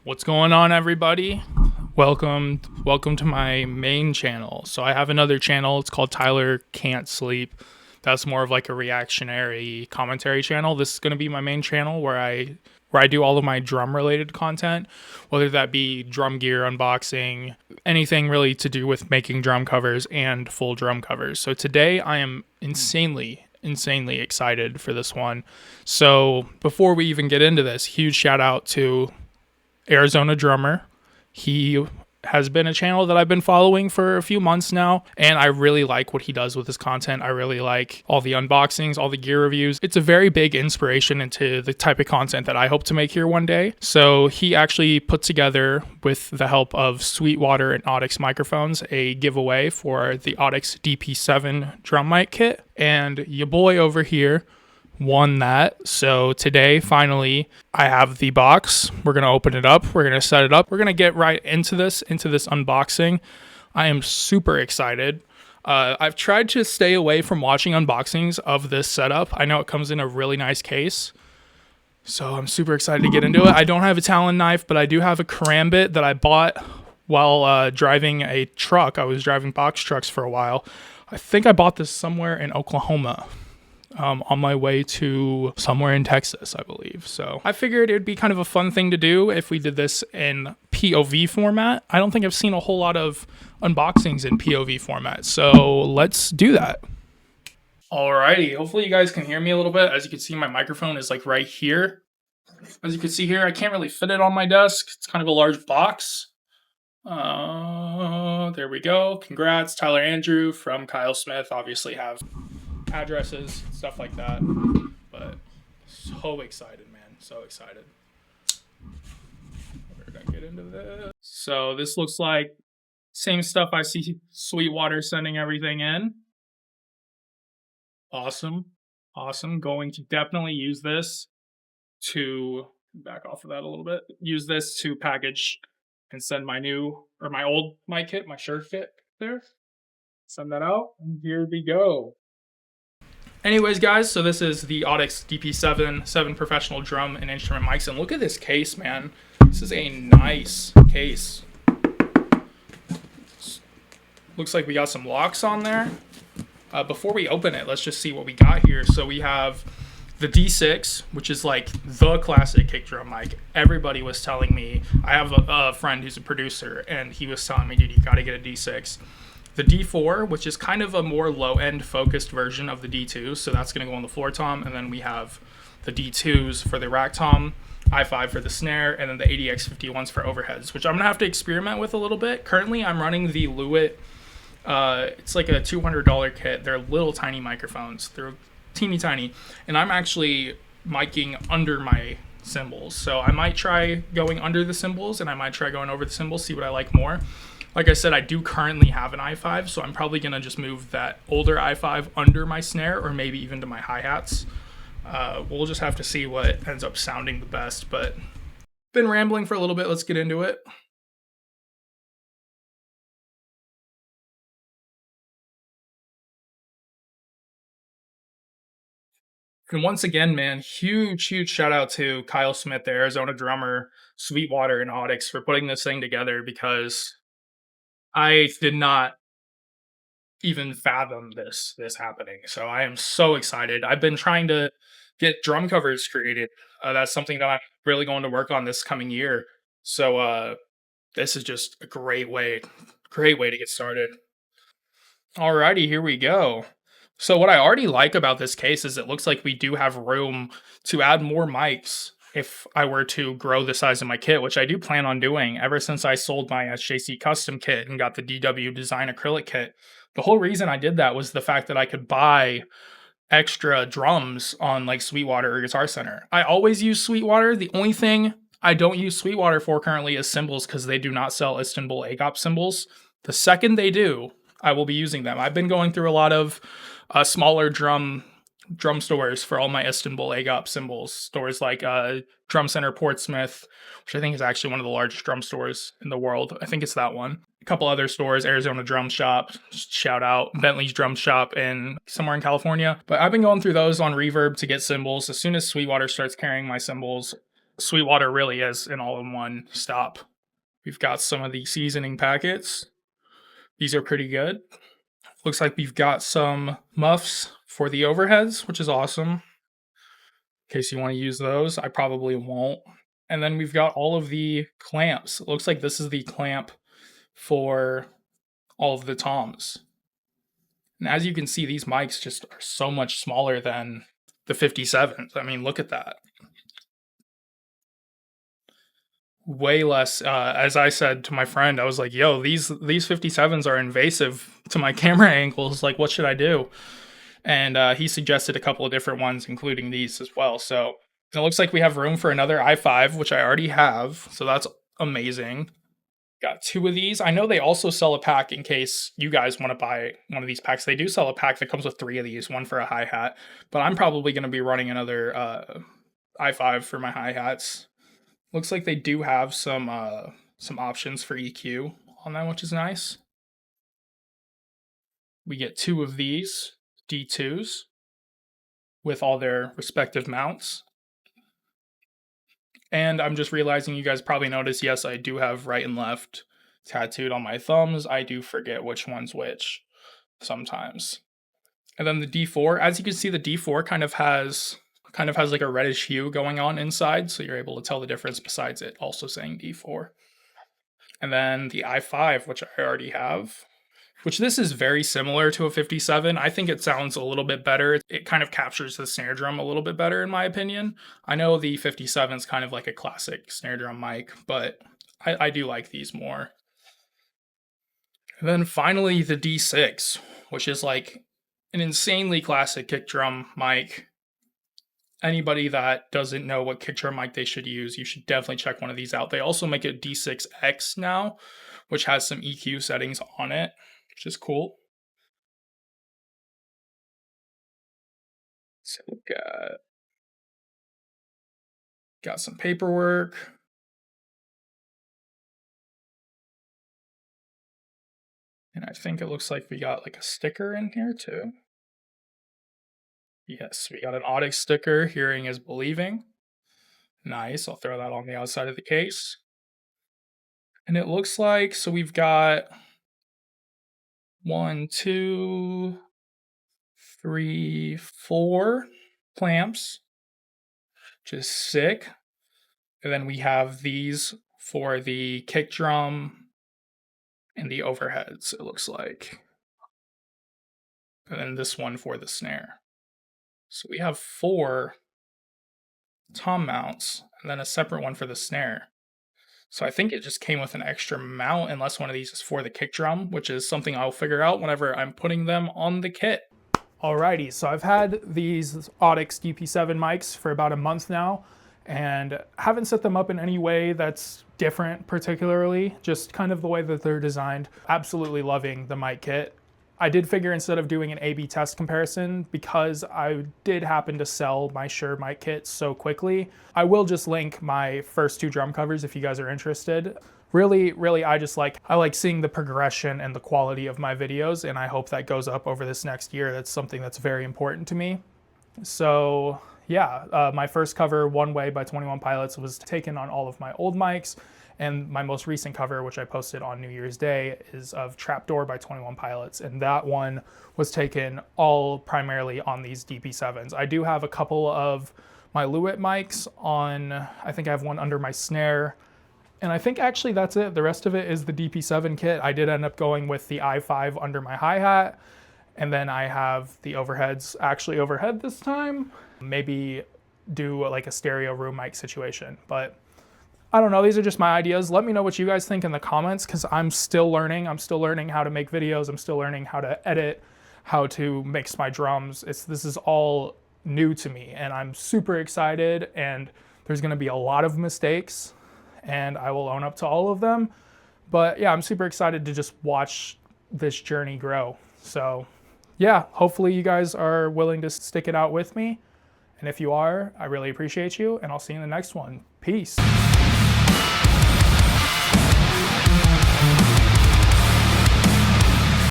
What's going on, everybody? Welcome to my main channel. So I have another channel. It's called Tyler Can't Sleep. That's more of like a reactionary commentary channel. This is going to be my main channel where I do all of my drum related content, whether that be drum gear unboxing, anything really to do with making drum covers and full drum covers. So today I am insanely excited for this one. So before we even get into this, huge shout out to Arizona Drummer. He has been a channel that I've been following for a few months now, and I really like what he does with his content. I really like all the unboxings, all the gear reviews. It's a very big inspiration into the type of content that I hope to make here one day. So he actually put together, with the help of Sweetwater and Audix microphones, a giveaway for the Audix DP-7 drum mic kit, and your boy over here won that. So today, finally, I have the box. We're going to open it up. We're going to set it up. We're going to get right into this unboxing. I am super excited. I've tried to stay away from watching unboxings of this setup. I know it comes in a really nice case, so I'm super excited to get into it. I don't have a Talon knife, but I do have a karambit that I bought while driving a truck. I was driving box trucks for a while. I think I bought this somewhere in Oklahoma. On my way to somewhere in Texas, I believe. So I figured it would be kind of a fun thing to do if we did this in POV format. I don't think I've seen a whole lot of unboxings in POV format, so let's do that. Alrighty, hopefully you guys can hear me a little bit. As you can see, my microphone is like right here. As you can see here, I can't really fit it on my desk. It's kind of a large box. There we go. Congrats, Tyler Andrew from Kyle Smith. Obviously have addresses, stuff like that, but so excited, man, so excited. We're gonna get into this. So this looks like same stuff I see Sweetwater sending everything in. Awesome. Going to definitely use this to back off of that a little bit. Use this to package and send my old mic kit, my shirt kit there. Send that out, and here we go. Anyways, guys, so this is the Audix DP-7 7 professional drum and instrument mics, and look at this case, man. This is a nice case. Looks like we got some locks on there. Before we open it, let's just see what we got here. So we have the D6, which is like the classic kick drum mic. Everybody was telling me, I have a friend who's a producer, and he was telling me, dude, you gotta get a D6. The D4, which is kind of a more low-end focused version of the D2, so that's going to go on the floor tom, and then we have the D2s for the rack tom, I5 for the snare, and then the ADX51s for overheads, which I'm going to have to experiment with a little bit. Currently, I'm running the Lewitt. It's like a $200 kit. They're little tiny microphones. They're teeny tiny, and I'm actually miking under my cymbals, so I might try going under the cymbals, and I might try going over the cymbals, see what I like more. Like I said, I do currently have an i5, so I'm probably going to just move that older i5 under my snare, or maybe even to my hi-hats. We'll just have to see what ends up sounding the best, but been rambling for a little bit. Let's get into it. And once again, man, huge shout out to Kyle Smith, the Arizona drummer, Sweetwater, and Audix for putting this thing together, because I did not even fathom this happening. So I am so excited. I've been trying to get drum covers created. That's something that I'm really going to work on this coming year. So this is just a great way to get started. Alrighty, here we go. So what I already like about this case is it looks like we do have room to add more mics if I were to grow the size of my kit, which I do plan on doing. Ever since I sold my SJC custom kit and got the DW design acrylic kit, the whole reason I did that was the fact that I could buy extra drums on like Sweetwater or Guitar Center. I always use Sweetwater. The only thing I don't use Sweetwater for currently is cymbals, because they do not sell Istanbul AGOP cymbals. The second they do, I will be using them. I've been going through a lot of smaller drum stores for all my Istanbul AGOP cymbals. Stores like Drum Center Portsmouth, which I think is actually one of the largest drum stores in the world. I think it's that one. A couple other stores, Arizona Drum Shop, shout out, Bentley's Drum Shop somewhere in California. But I've been going through those on Reverb to get cymbals. As soon as Sweetwater starts carrying my cymbals, Sweetwater really is an all-in-one stop. We've got some of the seasoning packets. These are pretty good. Looks like we've got some muffs for the overheads, which is awesome. In case you want to use those, I probably won't. And then we've got all of the clamps. It looks like this is the clamp for all of the toms. And as you can see, these mics just are so much smaller than the 57s. I mean, look at that. Way less. As I said to my friend, I was like, yo, these 57s are invasive to my camera angles. Like, what should I do? And he suggested a couple of different ones, including these as well. So it looks like we have room for another i5, which I already have. So that's amazing. Got 2 of these. I know they also sell a pack in case you guys want to buy one of these packs. They do sell a pack that comes with 3 of these, one for a hi-hat. But I'm probably going to be running another i5 for my hi-hats. Looks like they do have some options for EQ on them, which is nice. We get 2 of these D2s with all their respective mounts. And I'm just realizing you guys probably noticed, yes, I do have right and left tattooed on my thumbs. I do forget which one's which sometimes. And then the D4, as you can see, the D4 kind of has like a reddish hue going on inside, so you're able to tell the difference besides it also saying D4. And then the i5, which I already have, which this is very similar to a 57. I think it sounds a little bit better. It kind of captures the snare drum a little bit better in my opinion. I know the 57 is kind of like a classic snare drum mic, but I do like these more. And then finally the D6, which is like an insanely classic kick drum mic. Anybody that doesn't know what kick drum mic they should use, you should definitely check one of these out. They also make a D6X now, which has some EQ settings on it, which is cool. So we got some paperwork. And I think it looks like we got like a sticker in here too. Yes, we got an Audix sticker, hearing is believing. Nice, I'll throw that on the outside of the case. And it looks like, so we've got 1, 2, 3, 4 clamps, which is sick. And then we have these for the kick drum and the overheads, it looks like. And then this one for the snare. So we have 4 tom mounts and then a separate one for the snare. So I think it just came with an extra mount, unless one of these is for the kick drum, which is something I'll figure out whenever I'm putting them on the kit. Alrighty, so I've had these Audix DP-7 mics for about a month now, and haven't set them up in any way that's different particularly, just kind of the way that they're designed. Absolutely loving the mic kit. I did figure instead of doing an A/B test comparison, because I did happen to sell my Shure mic kit so quickly, I will just link my first 2 drum covers if you guys are interested. Really, I like seeing the progression and the quality of my videos, and I hope that goes up over this next year. That's something that's very important to me. So yeah, my first cover, One Way by 21 Pilots, was taken on all of my old mics. And my most recent cover, which I posted on New Year's Day, is of Trapdoor by 21 Pilots. And that one was taken all primarily on these DP-7s. I do have a couple of my Lewitt mics on, I think I have one under my snare. And I think actually that's it. The rest of it is the DP-7 kit. I did end up going with the i5 under my hi-hat. And then I have the overheads actually overhead this time. Maybe do like a stereo room mic situation. But I don't know, these are just my ideas. Let me know what you guys think in the comments, because I'm still learning. I'm still learning how to make videos. I'm still learning how to edit, how to mix my drums. This is all new to me, and I'm super excited, and there's gonna be a lot of mistakes, and I will own up to all of them. But yeah, I'm super excited to just watch this journey grow. So yeah, hopefully you guys are willing to stick it out with me. And if you are, I really appreciate you, and I'll see you in the next one. Peace.